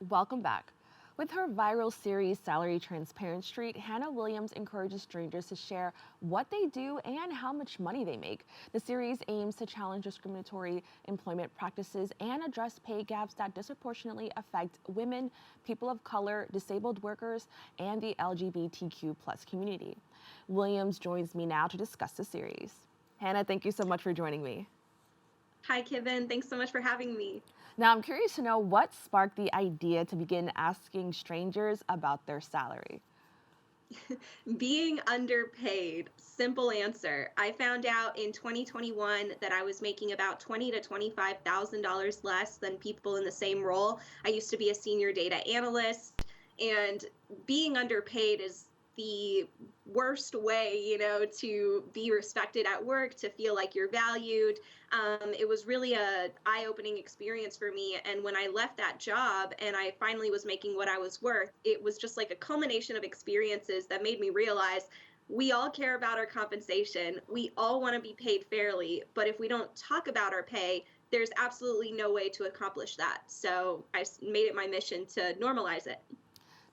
Welcome back. With her viral series, Salary Transparent Street, Hannah Williams encourages strangers to share what they do and how much money they make. The series aims to challenge discriminatory employment practices and address pay gaps that disproportionately affect women, people of color, disabled workers, and the LGBTQ plus community. Williams joins me now to discuss the series. Hannah, thank you so much for joining me. Hi, Kibin. Thanks so much for having me. Now, I'm curious to know what sparked the idea to begin asking strangers about their salary. Being underpaid, simple answer. I found out in 2021 that I was making about $20 to $25,000 less than people in the same role. I used to be a senior data analyst, and being underpaid is the worst way, to be respected at work, to feel like you're valued. It was really a eye-opening experience for me. And when I left that job and I finally was making what I was worth, it was just like a culmination of experiences that made me realize we all care about our compensation. We all want to be paid fairly, but if we don't talk about our pay, there's absolutely no way to accomplish that. So I made it my mission to normalize it.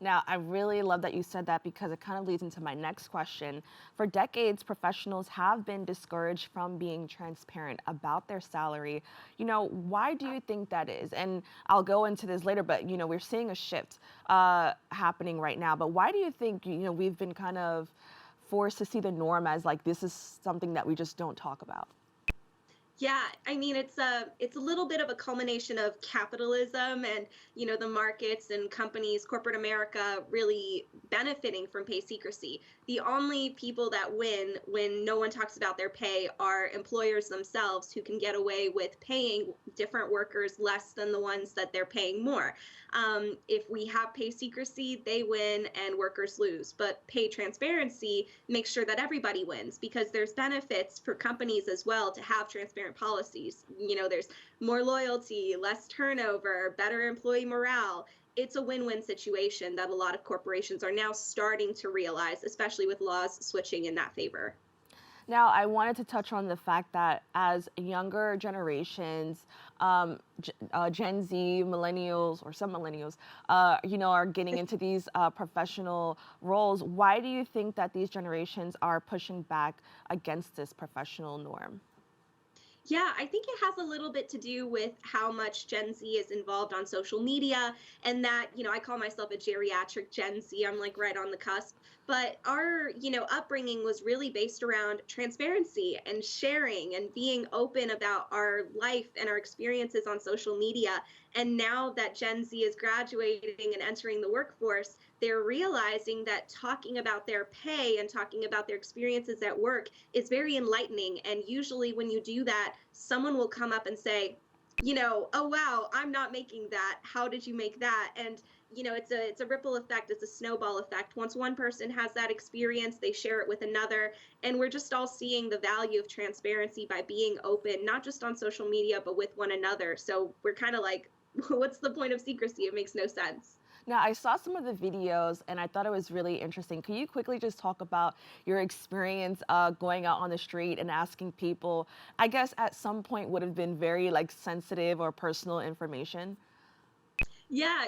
Now, I really love that you said that because it kind of leads into my next question. For decades, professionals have been discouraged from being transparent about their salary. Why do you think that is? And I'll go into this later, but, we're seeing a shift happening right now. But why do you think, we've been kind of forced to see the norm as like this is something that we just don't talk about? Yeah, I mean it's a little bit of a culmination of capitalism and the markets and companies, corporate America really benefiting from pay secrecy. The only people that win when no one talks about their pay are employers themselves who can get away with paying different workers less than the ones that they're paying more. If we have pay secrecy, they win and workers lose. But pay transparency makes sure that everybody wins because there's benefits for companies as well to have transparent policies. There's more loyalty, less turnover, better employee morale. It's a win-win situation that a lot of corporations are now starting to realize, especially with laws switching in that favor. Now, I wanted to touch on the fact that as younger generations, Gen Z, millennials, or some millennials, are getting into these professional roles. Why do you think that these generations are pushing back against this professional norm? Yeah, I think it has a little bit to do with how much Gen Z is involved on social media, and that, I call myself a geriatric Gen Z. I'm like right on the cusp. But our, upbringing was really based around transparency and sharing and being open about our life and our experiences on social media. And now that Gen Z is graduating and entering the workforce, they're realizing that talking about their pay and talking about their experiences at work is very enlightening. And usually, when you do that, someone will come up and say, oh wow, I'm not making that. How did you make that? And it's a ripple effect. It's a snowball effect. Once one person has that experience, they share it with another, and we're just all seeing the value of transparency by being open, not just on social media, but with one another. So we're kind of like, what's the point of secrecy? It makes no sense. Now, I saw some of the videos and I thought it was really interesting. Can you quickly just talk about your experience going out on the street and asking people, I guess at some point would have been very like sensitive or personal information? Yeah,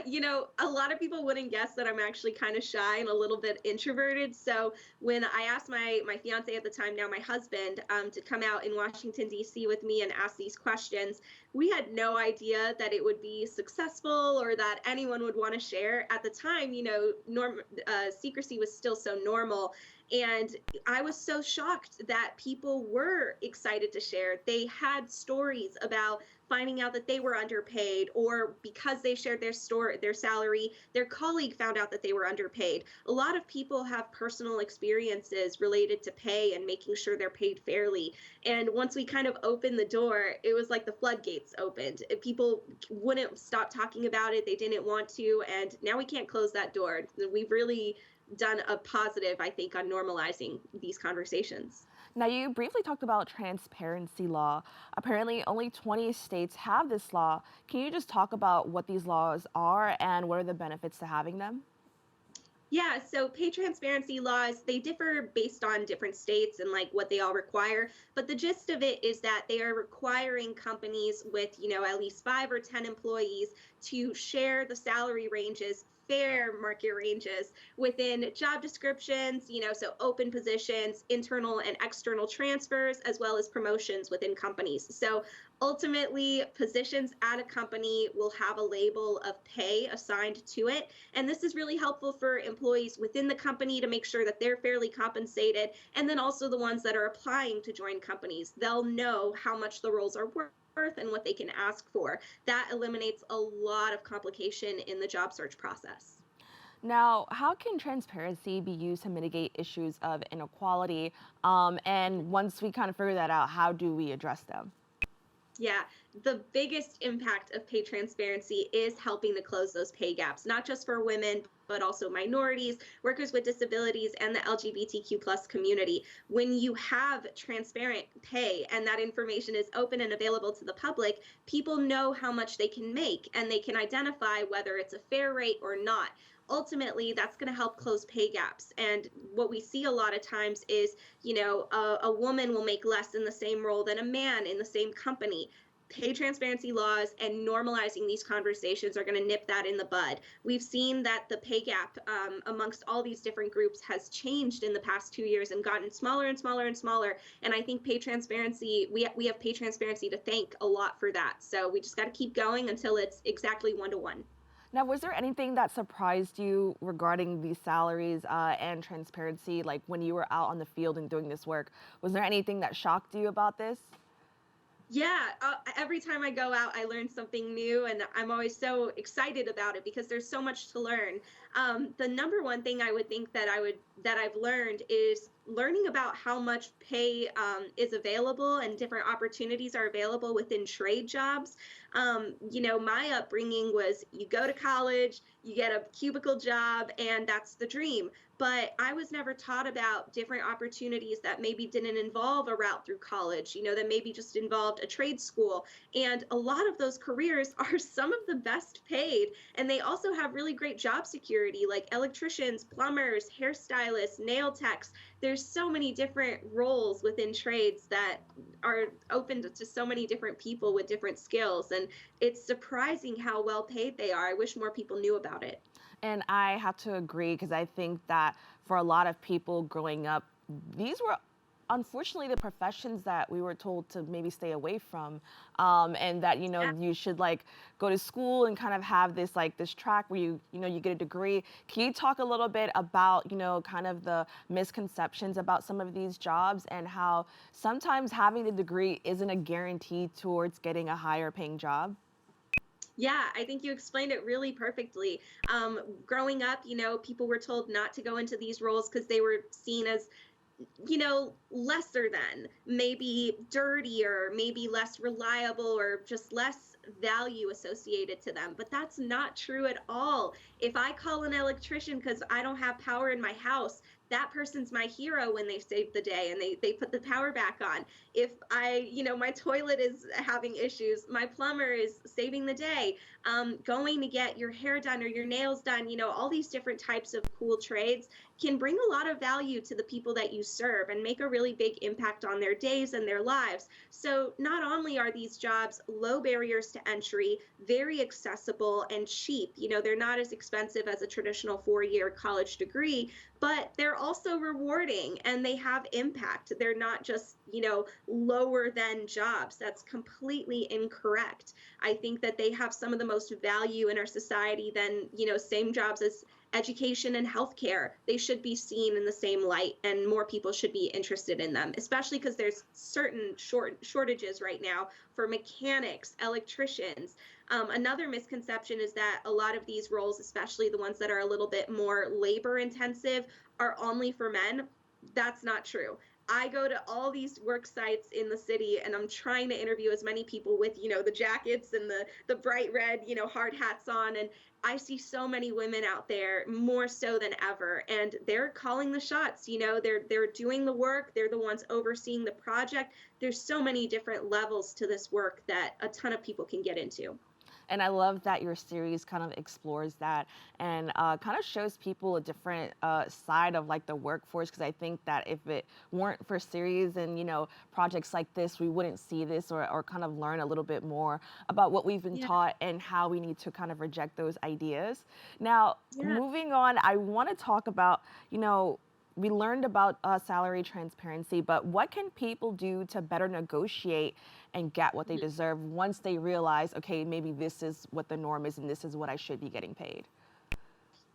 a lot of people wouldn't guess that I'm actually kind of shy and a little bit introverted. So when I asked my fiance at the time, now my husband, to come out in Washington D.C. with me and ask these questions, we had no idea that it would be successful or that anyone would want to share. At the time, secrecy was still so normal. And I was so shocked that people were excited to share. They had stories about finding out that they were underpaid, or because they shared their salary, their colleague found out that they were underpaid. A lot of people have personal experiences related to pay and making sure they're paid fairly. And once we kind of opened the door, it was like the floodgates opened. People wouldn't stop talking about it. They didn't want to, and now we can't close that door. We've really done a positive, I think, on normalizing these conversations. Now, you briefly talked about transparency law. Apparently, only 20 states have this law. Can you just talk about what these laws are and what are the benefits to having them? Yeah, so pay transparency laws, they differ based on different states and like what they all require, but the gist of it is that they are requiring companies with, at least 5 or 10 employees to share the salary ranges, fair market ranges within job descriptions, so open positions, internal and external transfers, as well as promotions within companies. So ultimately, positions at a company will have a label of pay assigned to it, and this is really helpful for employees within the company to make sure that they're fairly compensated. And then also the ones that are applying to join companies, they'll know how much the roles are worth and what they can ask for. That eliminates a lot of complication in the job search process. Now, how can transparency be used to mitigate issues of inequality? And once we kind of figure that out, how do we address them? Yeah, the biggest impact of pay transparency is helping to close those pay gaps, not just for women, but also minorities, workers with disabilities, and the LGBTQ plus community. When you have transparent pay and that information is open and available to the public, people know how much they can make and they can identify whether it's a fair rate or not. Ultimately, that's going to help close pay gaps. And what we see a lot of times is, a woman will make less in the same role than a man in the same company. Pay transparency laws and normalizing these conversations are going to nip that in the bud. We've seen that the pay gap amongst all these different groups has changed in the past 2 years and gotten smaller and smaller and smaller. And I think pay transparency, we have pay transparency to thank a lot for that. So we just got to keep going until it's exactly 1 to 1. Now, was there anything that surprised you regarding these salaries and transparency, like when you were out on the field and doing this work? Was there anything that shocked you about this? Yeah, every time I go out, I learn something new, and I'm always so excited about it because there's so much to learn. The number one thing I would think that I've learned is learning about how much pay is available and different opportunities are available within trade jobs. My upbringing was you go to college, you get a cubicle job, and that's the dream. But I was never taught about different opportunities that maybe didn't involve a route through college, that maybe just involved a trade school. And a lot of those careers are some of the best paid. And they also have really great job security, like electricians, plumbers, hairstylists, nail techs. There's so many different roles within trades that are open to so many different people with different skills. And it's surprising how well paid they are. I wish more people knew about it. And I have to agree because I think that for a lot of people growing up, these were unfortunately the professions that we were told to maybe stay away from, and that you should like go to school and kind of have this like this track where you get a degree. Can you talk a little bit about kind of the misconceptions about some of these jobs and how sometimes having the degree isn't a guarantee towards getting a higher paying job? Yeah, I think you explained it really perfectly. Growing up, people were told not to go into these roles because they were seen as, lesser than, maybe dirtier, maybe less reliable, or just less value associated to them. But that's not true at all. If I call an electrician because I don't have power in my house, that person's my hero when they save the day and they put the power back on. If my toilet is having issues, my plumber is saving the day. Going to get your hair done or your nails done, all these different types of cool trades can bring a lot of value to the people that you serve and make a really big impact on their days and their lives. So, not only are these jobs low barriers to entry, very accessible and cheap, they're not as expensive as a traditional 4 year college degree, but they're also rewarding and they have impact. They're not just, lower than jobs. That's completely incorrect. I think that they have some of the most value in our society than, same jobs as education and healthcare. They should be seen in the same light, and more people should be interested in them, especially because there's certain shortages right now for mechanics, electricians. Another misconception is that a lot of these roles, especially the ones that are a little bit more labor intensive, are only for men. That's not true. I go to all these work sites in the city and I'm trying to interview as many people with, the jackets and the bright red, hard hats on. And I see so many women out there more so than ever. And they're calling the shots, they're doing the work, they're the ones overseeing the project. There's so many different levels to this work that a ton of people can get into. And I love that your series kind of explores that and kind of shows people a different side of like the workforce. Because I think that if it weren't for series and, projects like this, we wouldn't see this or kind of learn a little bit more about what we've been Yeah. taught and how we need to kind of reject those ideas. Now, Yeah. moving on, I want to talk about, we learned about salary transparency, but what can people do to better negotiate and get what they deserve once they realize, okay, maybe this is what the norm is and this is what I should be getting paid?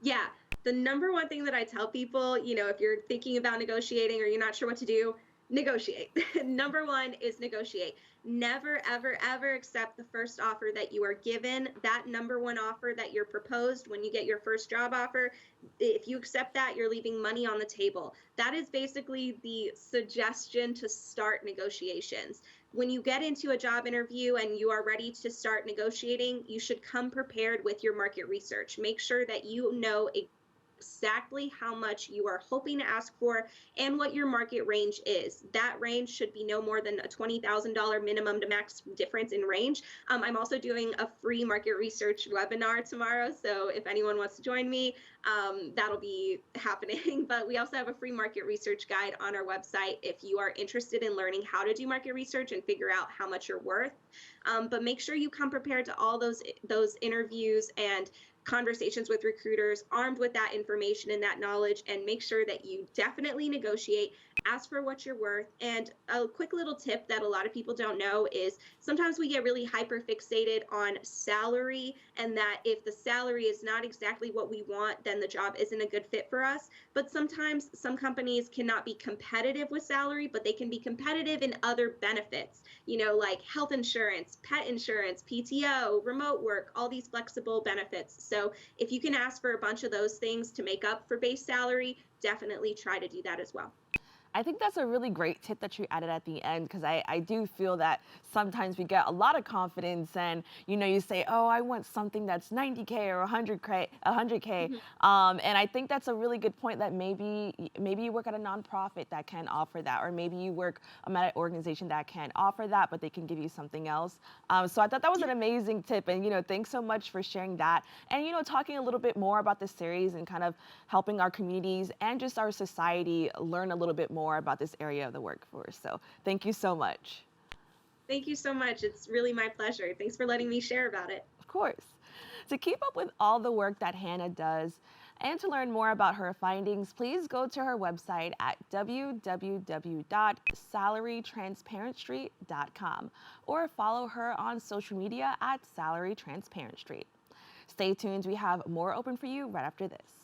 Yeah. The number one thing that I tell people, if you're thinking about negotiating or you're not sure what to do, negotiate. Number one is negotiate. Never, ever, ever accept the first offer that you are given. That number one offer that you're proposed when you get your first job offer, if you accept that, you're leaving money on the table. That is basically the suggestion to start negotiations. When you get into a job interview and you are ready to start negotiating, you should come prepared with your market research. Make sure that you know exactly how much you are hoping to ask for and what your market range is. That range should be no more than a $20,000 minimum to max difference in range. I'm also doing a free market research webinar tomorrow. So if anyone wants to join me, that'll be happening. But we also have a free market research guide on our website if you are interested in learning how to do market research and figure out how much you're worth. But make sure you come prepared to all those interviews and conversations with recruiters armed with that information and that knowledge, and make sure that you definitely negotiate, ask for what you're worth. And a quick little tip that a lot of people don't know is sometimes we get really hyper fixated on salary, and that if the salary is not exactly what we want, then the job isn't a good fit for us. But sometimes some companies cannot be competitive with salary, but they can be competitive in other benefits, like health insurance, pet insurance, PTO, remote work, all these flexible benefits. So if you can ask for a bunch of those things to make up for base salary, definitely try to do that as well. I think that's a really great tip that you added at the end because I do feel that sometimes we get a lot of confidence and you say, oh, I want something that's 90K or 100K, 100K. Mhm. And I think that's a really good point that maybe you work at a nonprofit that can offer that, or maybe you work at an organization that can offer that, but they can give you something else. So I thought that was an amazing tip, and thanks so much for sharing that, and talking a little bit more about the series and kind of helping our communities and just our society learn a little bit more about this area of the workforce. So thank you so much. Thank you so much. It's really my pleasure. Thanks for letting me share about it. Of course. To keep up with all the work that Hannah does and to learn more about her findings, please go to her website at www.salarytransparentstreet.com or follow her on social media at Salary Transparent Street. Stay tuned, we have more open for you right after this.